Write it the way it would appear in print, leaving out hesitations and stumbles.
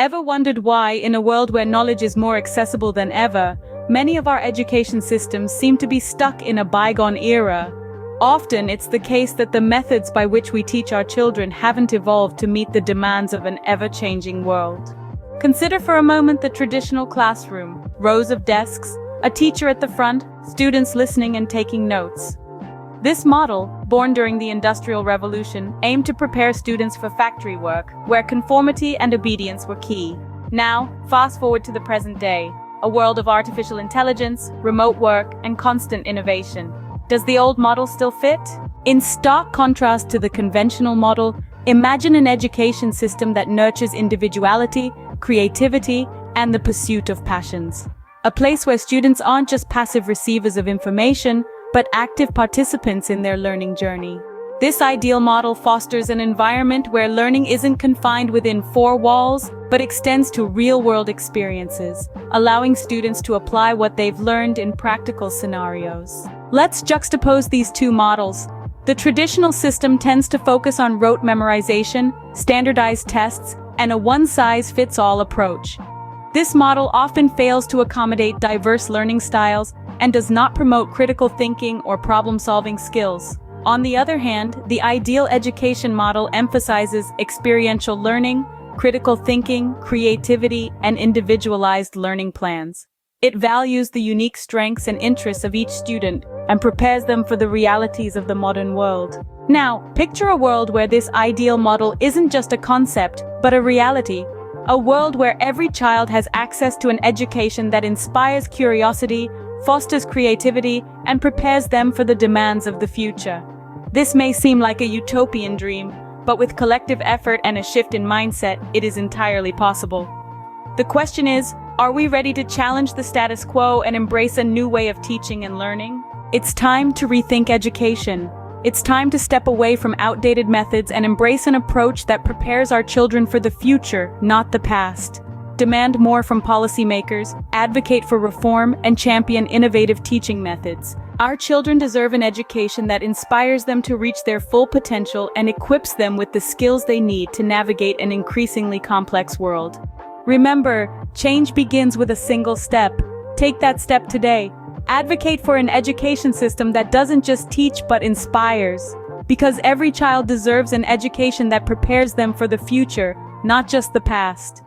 Ever wondered why, in a world where knowledge is more accessible than ever, many of our education systems seem to be stuck in a bygone era? Often it's the case that the methods by which we teach our children haven't evolved to meet the demands of an ever-changing world. Consider for a moment the traditional classroom: rows of desks, a teacher at the front, students listening and taking notes. This model, born during the Industrial Revolution, aimed to prepare students for factory work, where conformity and obedience were key. Now, fast forward to the present day, a world of artificial intelligence, remote work, and constant innovation. Does the old model still fit? In stark contrast to the conventional model, imagine an education system that nurtures individuality, creativity, and the pursuit of passions. A place where students aren't just passive receivers of information, but active participants in their learning journey. This ideal model fosters an environment where learning isn't confined within four walls, but extends to real-world experiences, allowing students to apply what they've learned in practical scenarios. Let's juxtapose these two models. The traditional system tends to focus on rote memorization, standardized tests, and a one-size-fits-all approach. This model often fails to accommodate diverse learning styles and does not promote critical thinking or problem-solving skills. On the other hand, the ideal education model emphasizes experiential learning, critical thinking, creativity, and individualized learning plans. It values the unique strengths and interests of each student and prepares them for the realities of the modern world. Now, picture a world where this ideal model isn't just a concept, but a reality. A world where every child has access to an education that inspires curiosity, fosters creativity, and prepares them for the demands of the future. This may seem like a utopian dream, but with collective effort and a shift in mindset, it is entirely possible. The question is, are we ready to challenge the status quo and embrace a new way of teaching and learning? It's time to rethink education. It's time to step away from outdated methods and embrace an approach that prepares our children for the future, not the past. Demand more from policymakers, advocate for reform, and champion innovative teaching methods. Our children deserve an education that inspires them to reach their full potential and equips them with the skills they need to navigate an increasingly complex world. Remember, change begins with a single step. Take that step today. Advocate for an education system that doesn't just teach but inspires. Because every child deserves an education that prepares them for the future, not just the past.